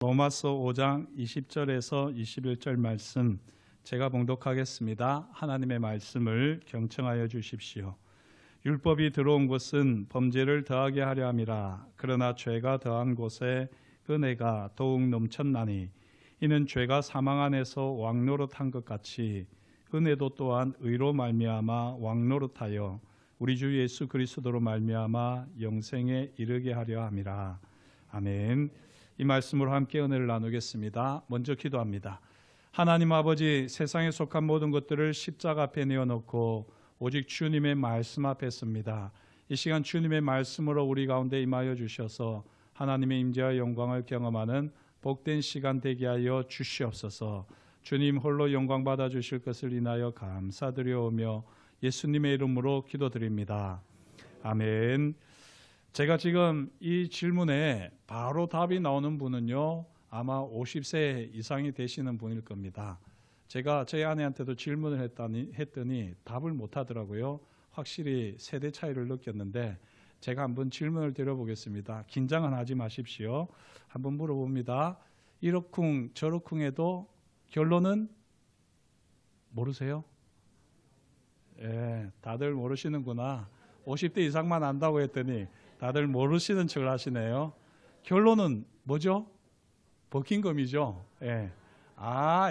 로마서 5장 20절에서 21절 말씀 제가 봉독하겠습니다. 하나님의 말씀을 경청하여 주십시오. 율법이 들어온 곳은 범죄를 더하게 하려 함이라. 그러나 죄가 더한 곳에 은혜가 더욱 넘쳤나니 이는 죄가 사망 안에서 왕노릇한 것 같이 은혜도 또한 의로 말미암아 왕노릇하여 우리 주 예수 그리스도로 말미암아 영생에 이르게 하려 함이라. 아멘. 이 말씀으로 함께 은혜를 나누겠습니다. 먼저 기도합니다. 하나님 아버지, 세상에 속한 모든 것들을 십자가 앞에 내어놓고 오직 주님의 말씀 앞에 섭니다. 이 시간 주님의 말씀으로 우리 가운데 임하여 주셔서 하나님의 임재와 영광을 경험하는 복된 시간 되게 하여 주시옵소서. 주님 홀로 영광 받아 주실 것을 인하여 감사드려오며 예수님의 이름으로 기도드립니다. 아멘. 제가 지금 이 질문에 바로 답이 나오는 분은요, 아마 50세 이상이 되시는 분일 겁니다. 제가 저희 아내한테도 질문을 했더니 답을 못 하더라고요. 확실히 세대 차이를 느꼈는데 제가 한번 질문을 드려보겠습니다. 긴장은 하지 마십시오. 한번 물어봅니다. 이러쿵 저러쿵해도 결론은 모르세요? 예, 다들 모르시는구나. 50대 이상만 안다고 했더니 다들 모르시는 척을 하시네요. 결론은 뭐죠? 버킹엄이죠. 예.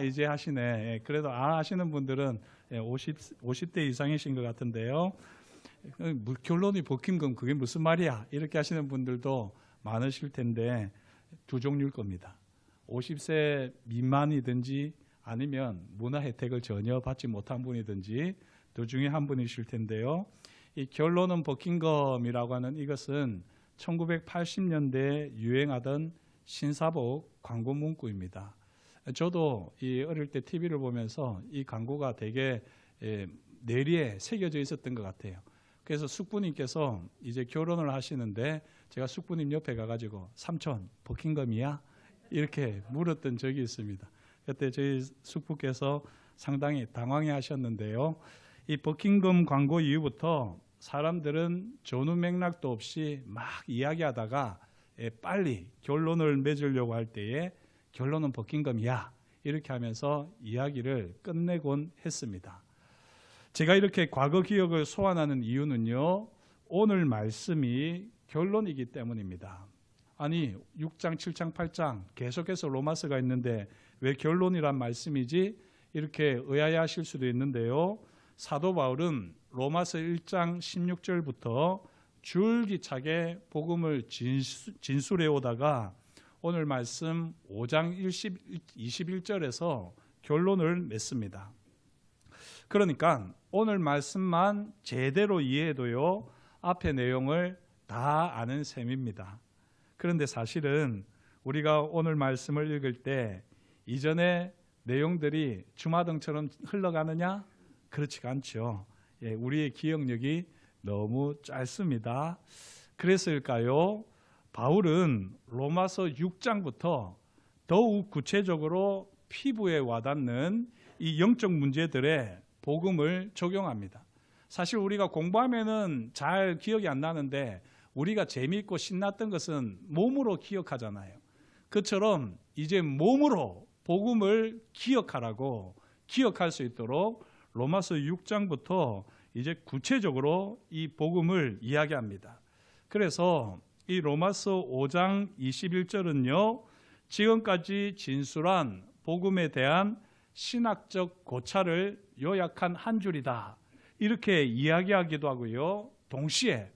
이제 하시네. 예. 그래도 하시는 분들은 50대 이상이신 것 같은데요. 결론이 버킹엄, 그게 무슨 말이야? 이렇게 하시는 분들도 많으실 텐데 두 종류일 겁니다. 50세 미만이든지 아니면 문화 혜택을 전혀 받지 못한 분이든지 두 중에 한 분이실 텐데요. 이 결론은 버킹엄이라고 하는 이것은 1980년대에 유행하던 신사복 광고 문구입니다. 저도 이 어릴 때 TV를 보면서 이 광고가 되게 뇌리에 새겨져 있었던 것 같아요. 그래서 숙부님께서 이제 결혼을 하시는데 제가 숙부님 옆에 가가지고 삼촌 버킹엄이야? 이렇게 물었던 적이 있습니다. 그때 저희 숙부께서 상당히 당황해 하셨는데요. 이 버킹엄 광고 이후부터 사람들은 전후 맥락도 없이 막 이야기하다가 빨리 결론을 맺으려고 할 때에 결론은 버킹엄이야 이렇게 하면서 이야기를 끝내곤 했습니다. 제가 이렇게 과거 기억을 소환하는 이유는요, 오늘 말씀이 결론이기 때문입니다. 아니 6장, 7장, 8장 계속해서 로마서가 있는데 왜 결론이란 말씀이지? 이렇게 의아해하실 수도 있는데요. 사도 바울은 로마서 1장 16절부터 줄기차게 복음을 진술해 오다가 오늘 말씀 5장 21절에서 결론을 맺습니다. 그러니까 오늘 말씀만 제대로 이해해도요, 앞의 내용을 다 아는 셈입니다. 그런데 사실은 우리가 오늘 말씀을 읽을 때 이전의 내용들이 주마등처럼 흘러가느냐? 그렇지가 않죠. 우리의 기억력이 너무 짧습니다. 그래서일까요? 바울은 로마서 6장부터 더욱 구체적으로 피부에 와닿는 이 영적 문제들의 복음을 적용합니다. 사실 우리가 공부하면은 잘 기억이 안 나는데 우리가 재미있고 신났던 것은 몸으로 기억하잖아요. 그처럼 이제 몸으로 복음을 기억하라고, 기억할 수 있도록 로마서 6장부터 이제 구체적으로 이 복음을 이야기합니다. 그래서 이 로마서 5장 21절은요, 지금까지 진술한 복음에 대한 신학적 고찰을 요약한 한 줄이다, 이렇게 이야기하기도 하고요, 동시에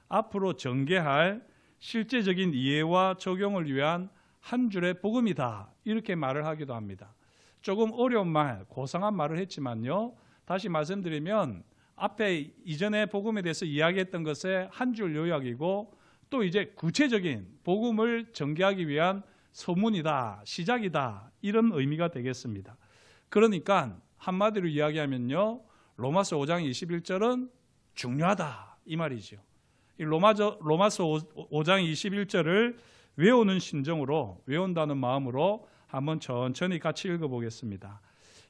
앞으로 전개할 실제적인 이해와 적용을 위한 한 줄의 복음이다, 이렇게 말을 하기도 합니다. 조금 어려운 말, 고상한 말을 했지만요, 다시 말씀드리면 앞에 이전에 복음에 대해서 이야기했던 것의 한 줄 요약이고 또 이제 구체적인 복음을 전개하기 위한 서문이다, 시작이다, 이런 의미가 되겠습니다. 그러니까 한마디로 이야기하면요, 로마서 5장 21절은 중요하다, 이 말이죠. 이 로마서 5장 21절을 외우는 심정으로, 외운다는 마음으로 한번 천천히 같이 읽어보겠습니다.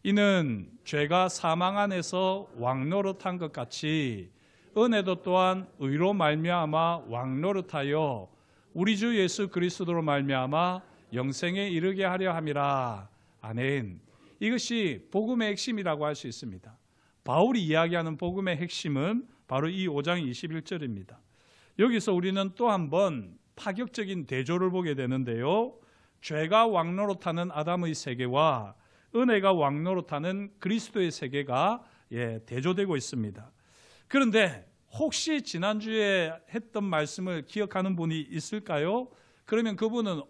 이는 죄가 사망 안에서 왕노릇한 것 같이 은혜도 또한 의로 말미암아 왕노릇하여 우리 주 예수 그리스도로 말미암아 영생에 이르게 하려 함이라. 아멘. 이것이 복음의 핵심이라고 할 수 있습니다. 바울이 이야기하는 복음의 핵심은 바로 이 5장 21절입니다. 여기서 우리는 또 한 번 파격적인 대조를 보게 되는데요. 죄가 왕노릇하는 아담의 세계와 은혜가 왕노릇하는 그리스도의 세계가 대조되고 있습니다. 그런데 혹시 지난주에 했던 말씀을 기억하는 분이 있을까요? 그러면 그분은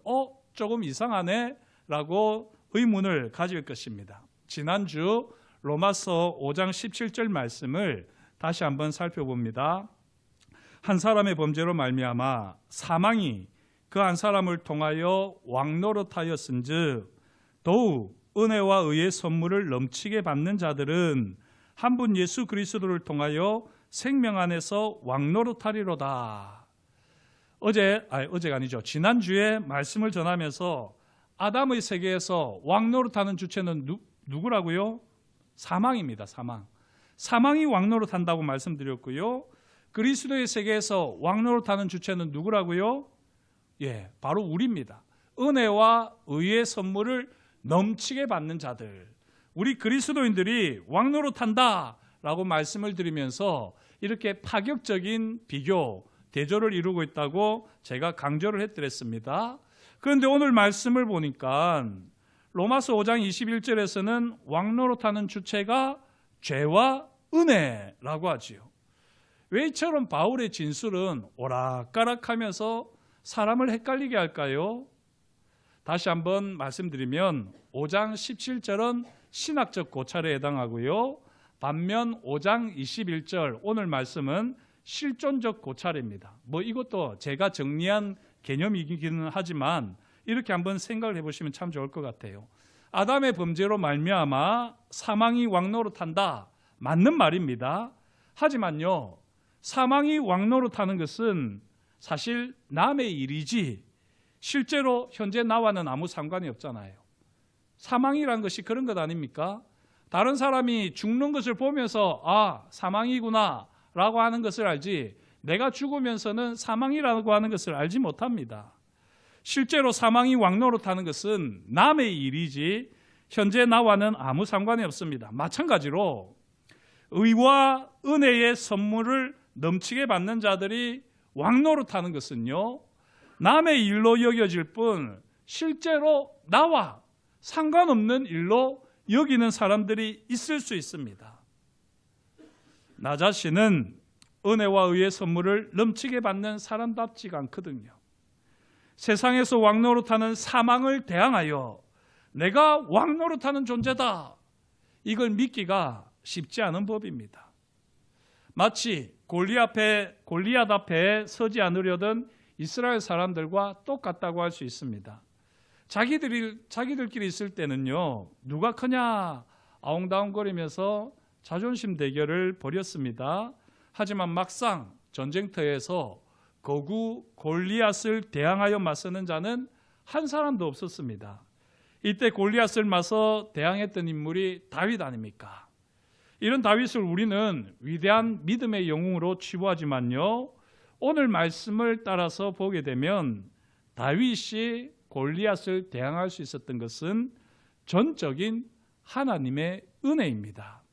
조금 이상하네 라고 의문을 가질 것입니다. 지난주 로마서 5장 17절 말씀을 다시 한번 살펴봅니다. 한 사람의 범죄로 말미암아 사망이 그 한 사람을 통하여 왕노릇하였은즉 더욱 은혜와 의의 선물을 넘치게 받는 자들은 한 분 예수 그리스도를 통하여 생명 안에서 왕노릇하리로다. 어제가 아니죠. 지난주에 말씀을 전하면서 아담의 세계에서 왕노릇하는 주체는 누구라고요? 사망입니다. 사망이 왕노릇한다고 말씀드렸고요. 그리스도의 세계에서 왕노릇하는 주체는 누구라고요? 바로 우리입니다. 은혜와 의의 선물을 넘치게 받는 자들, 우리 그리스도인들이 왕노릇한다라고 말씀을 드리면서 이렇게 파격적인 비교, 대조를 이루고 있다고 제가 강조를 해드렸습니다. 그런데 오늘 말씀을 보니까 로마서 5장 21절에서는 왕노릇하는 주체가 죄와 은혜라고 하지요. 왜 이처럼 바울의 진술은 오락가락하면서 사람을 헷갈리게 할까요? 다시 한번 말씀드리면 5장 17절은 신학적 고찰에 해당하고요. 반면 5장 21절 오늘 말씀은 실존적 고찰입니다. 이것도 제가 정리한 개념이기는 하지만 이렇게 한번 생각을 해보시면 참 좋을 것 같아요. 아담의 범죄로 말미암아 사망이 왕노릇한다. 맞는 말입니다. 하지만요, 사망이 왕노릇하는 것은 사실 남의 일이지 실제로 현재 나와는 아무 상관이 없잖아요. 사망이란 것이 그런 것 아닙니까? 다른 사람이 죽는 것을 보면서 사망이구나 라고 하는 것을 알지, 내가 죽으면서는 사망이라고 하는 것을 알지 못합니다. 실제로 사망이 왕노릇하는 것은 남의 일이지 현재 나와는 아무 상관이 없습니다. 마찬가지로 의와 은혜의 선물을 넘치게 받는 자들이 왕노릇하는 것은요, 남의 일로 여겨질 뿐 실제로 나와 상관없는 일로 여기는 사람들이 있을 수 있습니다. 나 자신은 은혜와 의의 선물을 넘치게 받는 사람답지가 않거든요. 세상에서 왕노릇하는 사망을 대항하여 내가 왕노릇하는 존재다, 이걸 믿기가 쉽지 않은 법입니다. 마치 골리앗 앞에 서지 않으려던 이스라엘 사람들과 똑같다고 할 수 있습니다. 자기들끼리 있을 때는요, 누가 크냐 아웅다웅거리면서 자존심 대결을 벌였습니다. 하지만 막상 전쟁터에서 거구 골리앗을 대항하여 맞서는 자는 한 사람도 없었습니다. 이때 골리앗을 맞서 대항했던 인물이 다윗 아닙니까? 이런 다윗을 우리는 위대한 믿음의 영웅으로 치부하지만요, 오늘 말씀을 따라서 보게 되면 다윗이 골리앗을 대항할 수 있었던 것은 전적인 하나님의 은혜입니다.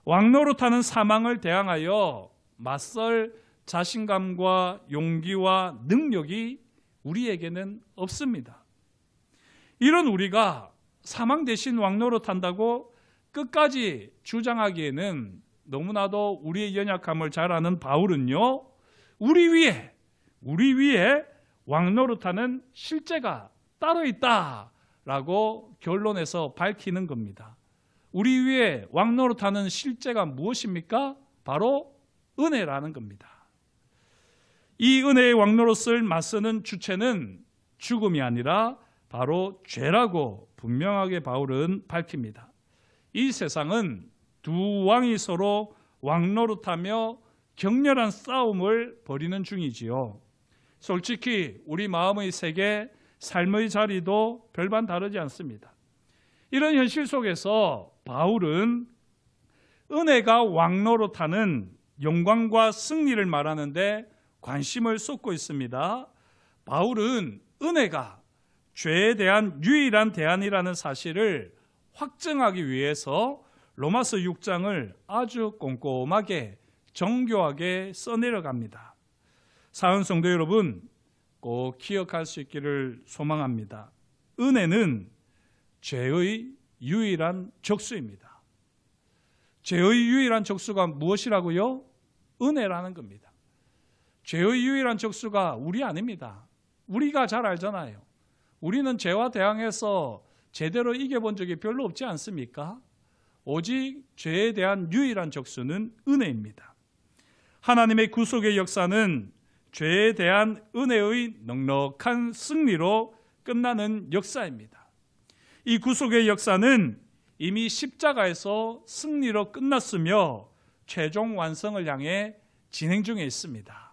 왕노릇하는 사망을 대항하여 맞설 자신감과 용기와 능력이 우리에게는 없습니다. 이런 우리가 사망 대신 왕노릇한다고 끝까지 주장하기에는 너무나도 우리의 연약함을 잘 아는 바울은요, 우리 위에 왕노릇하는 실제가 따로 있다라고 결론에서 밝히는 겁니다. 우리 위에 왕노릇하는 실제가 무엇입니까? 바로 은혜라는 겁니다. 이 은혜의 왕노릇을 맞서는 주체는 죽음이 아니라 바로 죄라고 분명하게 바울은 밝힙니다. 이 세상은 두 왕이 서로 왕노릇하며 격렬한 싸움을 벌이는 중이지요. 솔직히 우리 마음의 세계, 삶의 자리도 별반 다르지 않습니다. 이런 현실 속에서 바울은 은혜가 왕노릇하는 영광과 승리를 말하는데 관심을 쏟고 있습니다. 바울은 은혜가 죄에 대한 유일한 대안이라는 사실을 확증하기 위해서 로마서 6장을 아주 꼼꼼하게 정교하게 써내려갑니다. 사랑하는 성도 여러분, 꼭 기억할 수 있기를 소망합니다. 은혜는 죄의 유일한 적수입니다. 죄의 유일한 적수가 무엇이라고요? 은혜라는 겁니다. 죄의 유일한 적수가 우리 아닙니다. 우리가 잘 알잖아요. 우리는 죄와 대항해서 제대로 이겨본 적이 별로 없지 않습니까? 오직 죄에 대한 유일한 적수는 은혜입니다. 하나님의 구속의 역사는 죄에 대한 은혜의 넉넉한 승리로 끝나는 역사입니다. 이 구속의 역사는 이미 십자가에서 승리로 끝났으며 최종 완성을 향해 진행 중에 있습니다.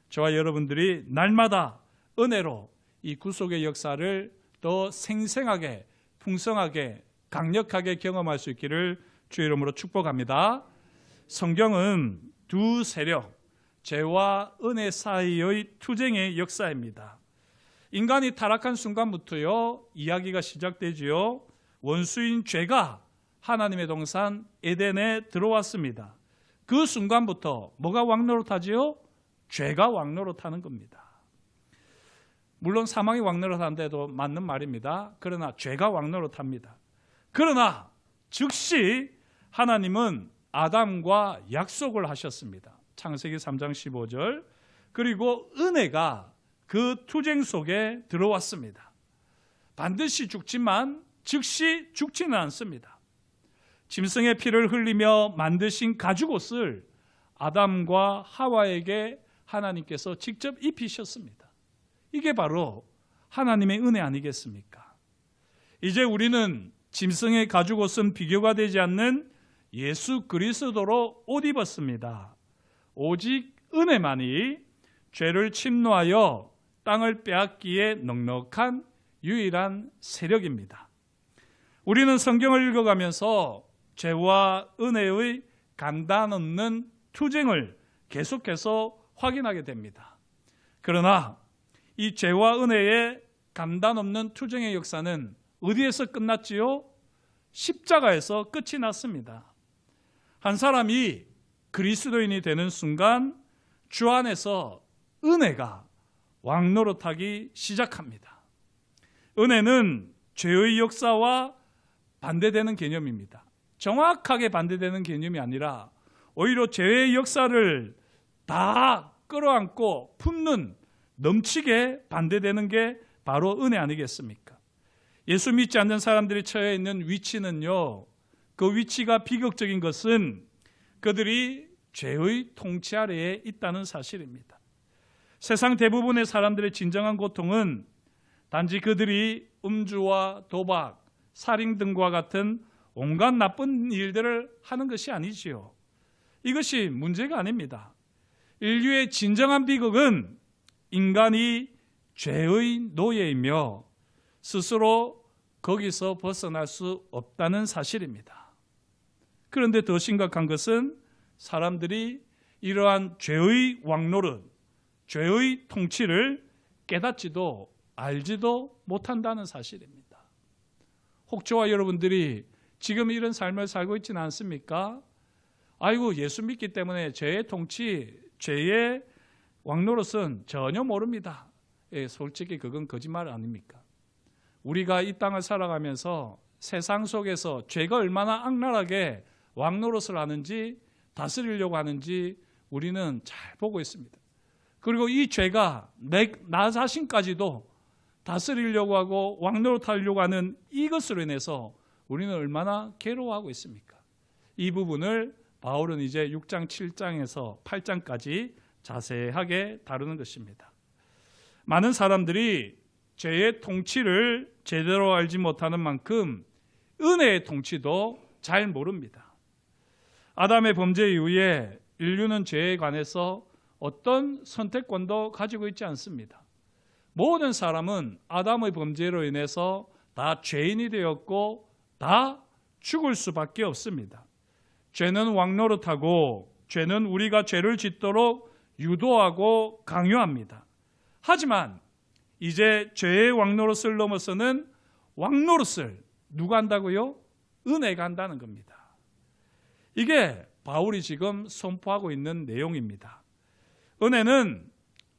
저와 여러분들이 날마다 은혜로 이 구속의 역사를 더 생생하게, 풍성하게, 강력하게 경험할 수 있기를 주의 이름으로 축복합니다. 성경은 두 세력, 죄와 은혜 사이의 투쟁의 역사입니다. 인간이 타락한 순간부터요, 이야기가 시작되지요. 원수인 죄가 하나님의 동산 에덴에 들어왔습니다. 그 순간부터 뭐가 왕노릇하지요? 죄가 왕노릇하는 겁니다. 물론 사망이 왕노릇한데도 맞는 말입니다. 그러나 죄가 왕노릇합니다. 그러나 즉시 하나님은 아담과 약속을 하셨습니다. 창세기 3장 15절. 그리고 은혜가 그 투쟁 속에 들어왔습니다. 반드시 죽지만 즉시 죽지는 않습니다. 짐승의 피를 흘리며 만드신 가죽옷을 아담과 하와에게 하나님께서 직접 입히셨습니다. 이게 바로 하나님의 은혜 아니겠습니까? 이제 우리는 짐승의 가죽옷은 비교가 되지 않는 예수 그리스도로 옷 입었습니다. 오직 은혜만이 죄를 침노하여 땅을 빼앗기에 넉넉한 유일한 세력입니다. 우리는 성경을 읽어가면서 죄와 은혜의 간단 없는 투쟁을 계속해서 확인하게 됩니다. 그러나 이 죄와 은혜의 간단 없는 투쟁의 역사는 어디에서 끝났지요? 십자가에서 끝이 났습니다. 한 사람이 그리스도인이 되는 순간 주 안에서 은혜가 왕노릇하기 시작합니다. 은혜는 죄의 역사와 반대되는 개념입니다. 정확하게 반대되는 개념이 아니라 오히려 죄의 역사를 다 끌어안고 품는, 넘치게 반대되는 게 바로 은혜 아니겠습니까? 예수 믿지 않는 사람들이 처해 있는 위치는요, 그 위치가 비극적인 것은 그들이 죄의 통치 아래에 있다는 사실입니다. 세상 대부분의 사람들의 진정한 고통은 단지 그들이 음주와 도박, 살인 등과 같은 온갖 나쁜 일들을 하는 것이 아니지요. 이것이 문제가 아닙니다. 인류의 진정한 비극은 인간이 죄의 노예이며 스스로 거기서 벗어날 수 없다는 사실입니다. 그런데 더 심각한 것은 사람들이 이러한 죄의 왕노릇, 죄의 통치를 깨닫지도 알지도 못한다는 사실입니다. 혹 저와 여러분들이 지금 이런 삶을 살고 있지는 않습니까? 아이고, 예수 믿기 때문에 죄의 통치, 죄의 왕노릇은 전혀 모릅니다. 예, 솔직히 그건 거짓말 아닙니까? 우리가 이 땅을 살아가면서 세상 속에서 죄가 얼마나 악랄하게 왕노릇을 하는지, 다스리려고 하는지 우리는 잘 보고 있습니다. 그리고 이 죄가 나 자신까지도 다스리려고 하고 왕노릇하려고 하는 이것으로 인해서 우리는 얼마나 괴로워하고 있습니까? 이 부분을 바울은 이제 6장, 7장에서 8장까지 자세하게 다루는 것입니다. 많은 사람들이 죄의 통치를 제대로 알지 못하는 만큼 은혜의 통치도 잘 모릅니다. 아담의 범죄 이후에 인류는 죄에 관해서 어떤 선택권도 가지고 있지 않습니다. 모든 사람은 아담의 범죄로 인해서 다 죄인이 되었고 다 죽을 수밖에 없습니다. 죄는 왕노릇하고 죄는 우리가 죄를 짓도록 유도하고 강요합니다. 하지만 이제 죄의 왕노릇을 넘어서는 왕노릇을 누가 한다고요? 은혜가 한다는 겁니다. 이게 바울이 지금 선포하고 있는 내용입니다. 은혜는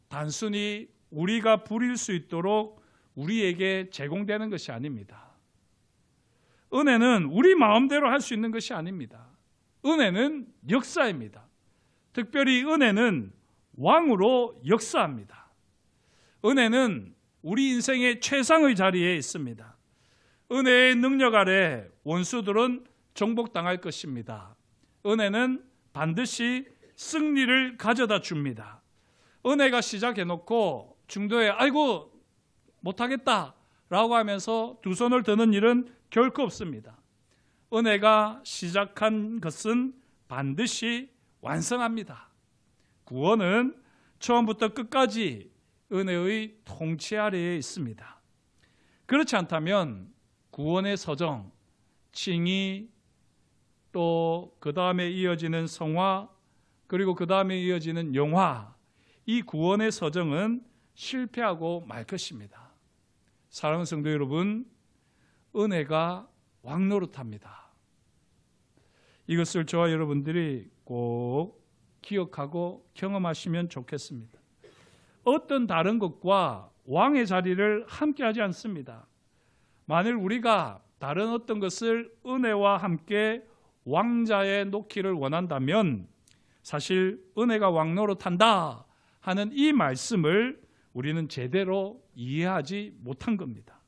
단순히 우리가 부릴 수 있도록 우리에게 제공되는 것이 아닙니다. 은혜는 우리 마음대로 할 수 있는 것이 아닙니다. 은혜는 역사입니다. 특별히 은혜는 왕으로 역사합니다. 은혜는 우리 인생의 최상의 자리에 있습니다. 은혜의 능력 아래 원수들은 정복당할 것입니다. 은혜는 반드시 승리를 가져다 줍니다. 은혜가 시작해놓고 중도에 아이고 못하겠다 라고 하면서 두 손을 드는 일은 결코 없습니다. 은혜가 시작한 것은 반드시 완성합니다. 구원은 처음부터 끝까지 은혜의 통치 아래에 있습니다. 그렇지 않다면 구원의 서정, 칭의, 또 그 다음에 이어지는 성화, 그리고 그 다음에 이어지는 영화, 이 구원의 서정은 실패하고 말 것입니다. 사랑하는 성도 여러분, 은혜가 왕노릇합니다. 이것을 저와 여러분들이 꼭 기억하고 경험하시면 좋겠습니다. 어떤 다른 것과 왕의 자리를 함께 하지 않습니다. 만일 우리가 다른 어떤 것을 은혜와 함께 왕자에 놓기를 원한다면 사실 은혜가 왕노릇한다 하는 이 말씀을 우리는 제대로 이해하지 못한 겁니다.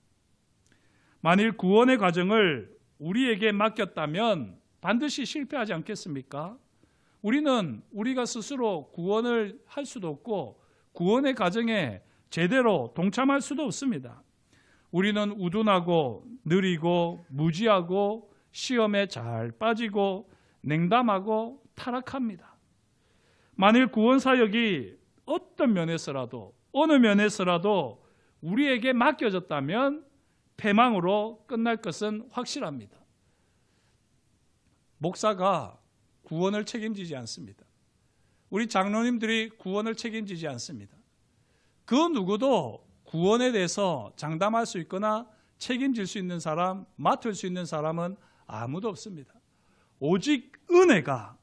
만일 구원의 과정을 우리에게 맡겼다면 반드시 실패하지 않겠습니까? 우리는 우리가 스스로 구원을 할 수도 없고 구원의 과정에 제대로 동참할 수도 없습니다. 우리는 우둔하고 느리고 무지하고 시험에 잘 빠지고 냉담하고 타락합니다. 만일 구원 사역이 어떤 면에서라도 어느 면에서라도 우리에게 맡겨졌다면 패망으로 끝날 것은 확실합니다. 목사가 구원을 책임지지 않습니다. 우리 장로님들이 구원을 책임지지 않습니다. 그 누구도 구원에 대해서 장담할 수 있거나 책임질 수 있는 사람, 맡을 수 있는 사람은 아무도 없습니다. 오직 은혜가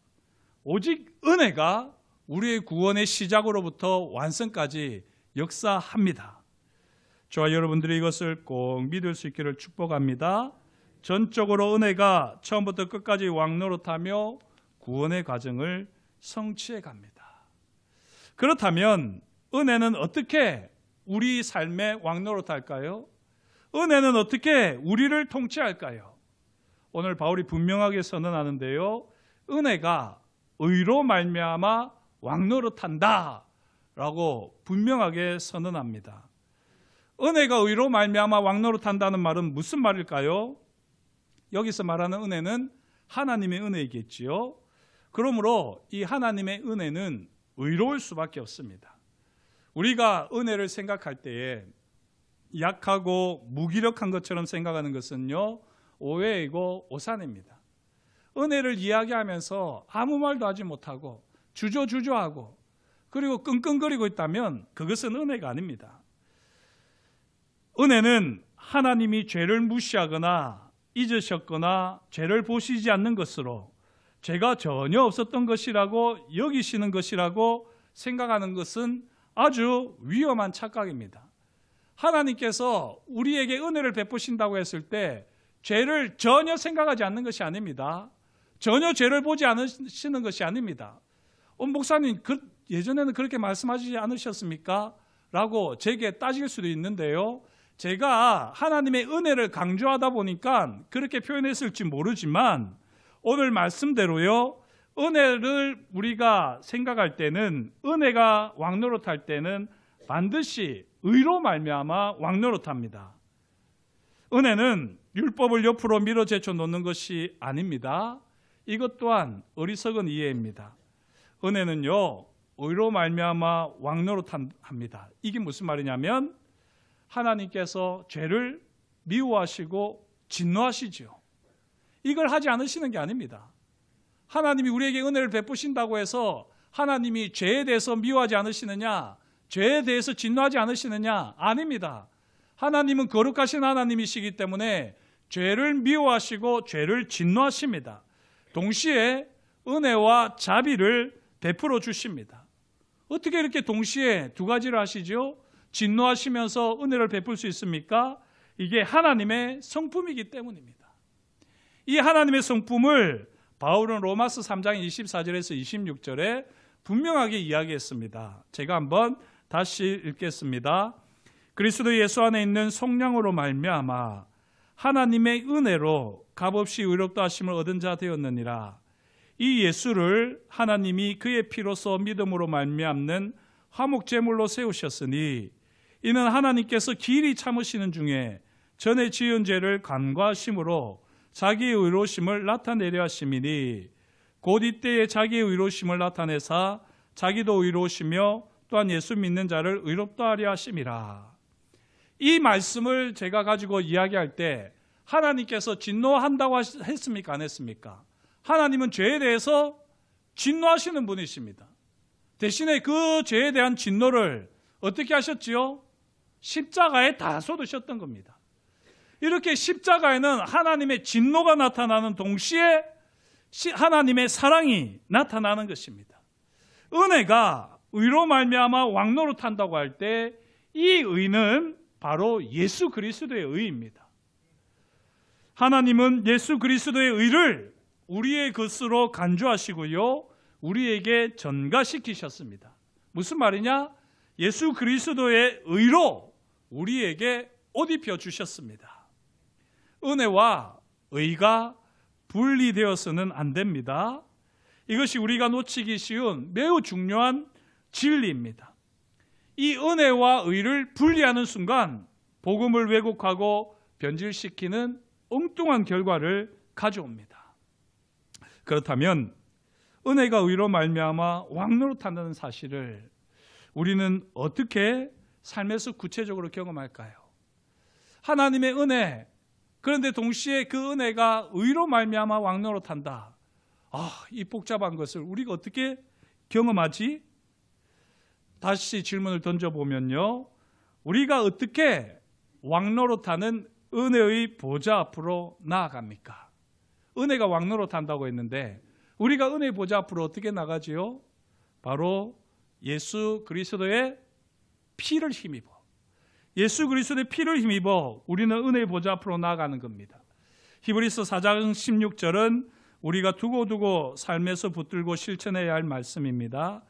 우리의 구원의 시작으로부터 완성까지 역사합니다. 저와 여러분들이 이것을 꼭 믿을 수 있기를 축복합니다. 전적으로 은혜가 처음부터 끝까지 왕노릇하며 구원의 과정을 성취해 갑니다. 그렇다면 은혜는 어떻게 우리 삶에 왕노릇할까요? 은혜는 어떻게 우리를 통치할까요? 오늘 바울이 분명하게 선언하는데요. 은혜가 의로 말미암아 왕노릇한다 라고 분명하게 선언합니다. 은혜가 의로 말미암아 왕노릇한다는 말은 무슨 말일까요? 여기서 말하는 은혜는 하나님의 은혜이겠지요. 그러므로 이 하나님의 은혜는 의로울 수밖에 없습니다. 우리가 은혜를 생각할 때에 약하고 무기력한 것처럼 생각하는 것은요, 오해이고 오산입니다. 은혜를 이야기하면서 아무 말도 하지 못하고 주저주저하고 그리고 끙끙거리고 있다면 그것은 은혜가 아닙니다. 은혜는 하나님이 죄를 무시하거나 잊으셨거나 죄를 보시지 않는 것으로 죄가 전혀 없었던 것이라고 여기시는 것이라고 생각하는 것은 아주 위험한 착각입니다. 하나님께서 우리에게 은혜를 베푸신다고 했을 때 죄를 전혀 생각하지 않는 것이 아닙니다. 전혀 죄를 보지 않으시는 것이 아닙니다. 목사님 예전에는 그렇게 말씀하시지 않으셨습니까? 라고 제게 따질 수도 있는데요. 제가 하나님의 은혜를 강조하다 보니까 그렇게 표현했을지 모르지만 오늘 말씀대로요. 은혜를 우리가 생각할 때는 은혜가 왕노릇할 때는 반드시 의로 말미암아 왕노릇합니다. 은혜는 율법을 옆으로 밀어 제쳐 놓는 것이 아닙니다. 이것 또한 어리석은 이해입니다. 은혜는요, 의로 말미암아 왕노릇합니다. 이게 무슨 말이냐면 하나님께서 죄를 미워하시고 진노하시죠. 이걸 하지 않으시는 게 아닙니다. 하나님이 우리에게 은혜를 베푸신다고 해서 하나님이 죄에 대해서 미워하지 않으시느냐? 죄에 대해서 진노하지 않으시느냐? 아닙니다. 하나님은 거룩하신 하나님이시기 때문에 죄를 미워하시고 죄를 진노하십니다. 동시에 은혜와 자비를 베풀어 주십니다. 어떻게 이렇게 동시에 두 가지를 하시죠? 진노하시면서 은혜를 베풀 수 있습니까? 이게 하나님의 성품이기 때문입니다. 이 하나님의 성품을 바울은 로마서 3장 24절에서 26절에 분명하게 이야기했습니다. 제가 한번 다시 읽겠습니다. 그리스도 예수 안에 있는 성령으로 말미암아 하나님의 은혜로 값없이 의롭다 하심을 얻은 자 되었느니라. 이 예수를 하나님이 그의 피로서 믿음으로 말미암는 화목제물로 세우셨으니 이는 하나님께서 길이 참으시는 중에 전에 지은 죄를 간과하심으로 자기의 의로우심을 나타내려 하심이니 곧 이때에 자기의 의로우심을 나타내사 자기도 의로우시며 또한 예수 믿는 자를 의롭다 하려 하심이라. 이 말씀을 제가 가지고 이야기할 때 하나님께서 진노한다고 했습니까? 안 했습니까? 하나님은 죄에 대해서 진노하시는 분이십니다. 대신에 그 죄에 대한 진노를 어떻게 하셨지요? 십자가에 다 쏟으셨던 겁니다. 이렇게 십자가에는 하나님의 진노가 나타나는 동시에 하나님의 사랑이 나타나는 것입니다. 은혜가 의로 말미암아 왕노릇한다고 할 때 이 의는 바로 예수 그리스도의 의입니다. 하나님은 예수 그리스도의 의를 우리의 것으로 간주하시고요, 우리에게 전가시키셨습니다. 무슨 말이냐? 예수 그리스도의 의로 우리에게 옷 입혀 주셨습니다. 은혜와 의가 분리되어서는 안 됩니다. 이것이 우리가 놓치기 쉬운 매우 중요한 진리입니다. 이 은혜와 의를 분리하는 순간 복음을 왜곡하고 변질시키는 엉뚱한 결과를 가져옵니다. 그렇다면 은혜가 의로 말미암아 왕노릇한다는 사실을 우리는 어떻게 삶에서 구체적으로 경험할까요? 하나님의 은혜, 그런데 동시에 그 은혜가 의로 말미암아 왕노릇한다. 이 복잡한 것을 우리가 어떻게 경험하지? 다시 질문을 던져보면요, 우리가 어떻게 왕노릇하는 은혜의 보좌 앞으로 나아갑니까? 은혜가 왕노릇한다고 했는데 우리가 은혜의 보좌 앞으로 어떻게 나가지요? 바로 예수 그리스도의 피를 힘입어, 예수 그리스도의 피를 힘입어 우리는 은혜의 보좌 앞으로 나아가는 겁니다. 히브리서 4장 16절은 우리가 두고두고 삶에서 붙들고 실천해야 할 말씀입니다.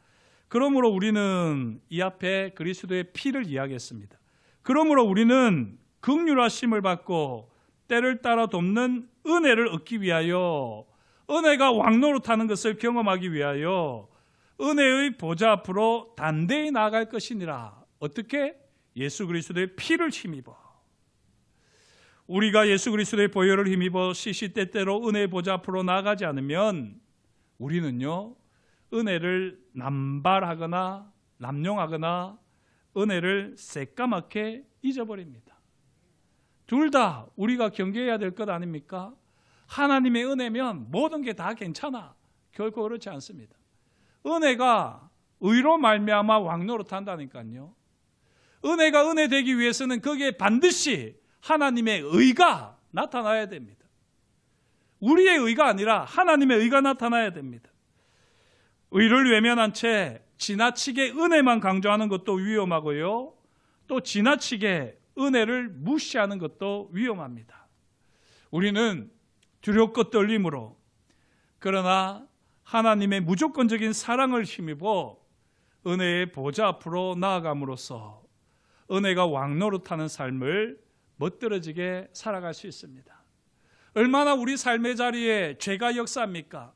그러므로 우리는 이 앞에 그리스도의 피를 이야기했습니다. 그러므로 우리는 긍휼하심을 받고 때를 따라 돕는 은혜를 얻기 위하여, 은혜가 왕노릇하는 것을 경험하기 위하여 은혜의 보좌 앞으로 단대히 나아갈 것이니라. 어떻게? 예수 그리스도의 피를 힘입어. 우리가 예수 그리스도의 보혈을 힘입어 시시때때로 은혜의 보좌 앞으로 나아가지 않으면 우리는요, 은혜를 남발하거나 남용하거나 은혜를 새까맣게 잊어버립니다. 둘 다 우리가 경계해야 될 것 아닙니까? 하나님의 은혜면 모든 게 다 괜찮아. 결코 그렇지 않습니다. 은혜가 의로 말미암아 왕노릇한다니까요. 은혜가 은혜 되기 위해서는 거기에 반드시 하나님의 의가 나타나야 됩니다. 우리의 의가 아니라 하나님의 의가 나타나야 됩니다. 의를 외면한 채 지나치게 은혜만 강조하는 것도 위험하고요, 또 지나치게 은혜를 무시하는 것도 위험합니다. 우리는 두렵고 떨림으로, 그러나 하나님의 무조건적인 사랑을 힘입어 은혜의 보좌 앞으로 나아감으로써 은혜가 왕노릇하는 삶을 멋들어지게 살아갈 수 있습니다. 얼마나 우리 삶의 자리에 죄가 역사합니까?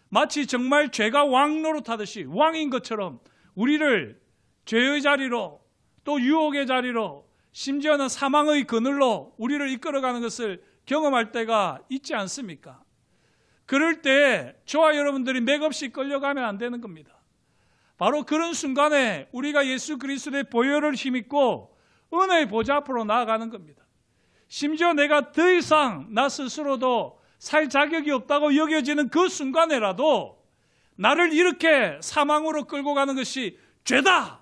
마치 정말 죄가 왕노릇하듯이 왕인 것처럼 우리를 죄의 자리로, 또 유혹의 자리로, 심지어는 사망의 그늘로 우리를 이끌어가는 것을 경험할 때가 있지 않습니까? 그럴 때 저와 여러분들이 맥없이 끌려가면 안 되는 겁니다. 바로 그런 순간에 우리가 예수 그리스도의 보혈을 힘입고 은혜의 보좌 앞으로 나아가는 겁니다. 심지어 내가 더 이상 나 스스로도 살 자격이 없다고 여겨지는 그 순간에라도 나를 이렇게 사망으로 끌고 가는 것이 죄다,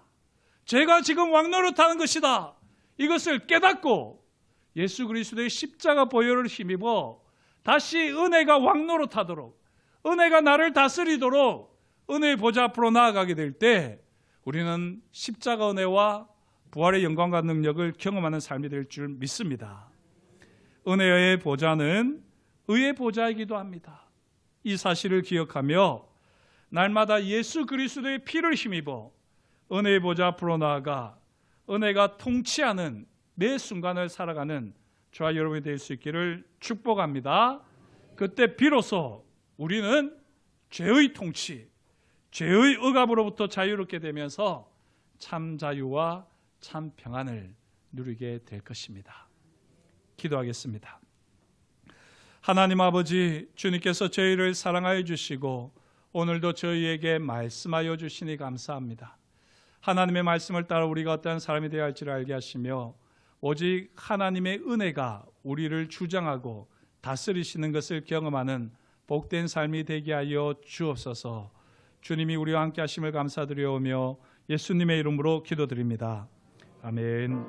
죄가 지금 왕노릇하는 것이다. 이것을 깨닫고 예수 그리스도의 십자가 보혈을 힘입어 다시 은혜가 왕노릇하도록, 은혜가 나를 다스리도록 은혜의 보좌 앞으로 나아가게 될 때 우리는 십자가 은혜와 부활의 영광과 능력을 경험하는 삶이 될 줄 믿습니다. 은혜의 보좌는 의의 보좌이기도 합니다. 이 사실을 기억하며 날마다 예수 그리스도의 피를 힘입어 은혜의 보좌 앞으로 나아가 은혜가 통치하는 매 순간을 살아가는 저와 여러분이 될 수 있기를 축복합니다. 그때 비로소 우리는 죄의 통치, 죄의 억압으로부터 자유롭게 되면서 참 자유와 참 평안을 누리게 될 것입니다. 기도하겠습니다. 하나님 아버지, 주님께서 저희를 사랑하여 주시고 오늘도 저희에게 말씀하여 주시니 감사합니다. 하나님의 말씀을 따라 우리가 어떤 사람이 되어야 할지를 알게 하시며 오직 하나님의 은혜가 우리를 주장하고 다스리시는 것을 경험하는 복된 삶이 되게 하여 주옵소서. 주님이 우리와 함께 하심을 감사드려오며 예수님의 이름으로 기도드립니다. 아멘.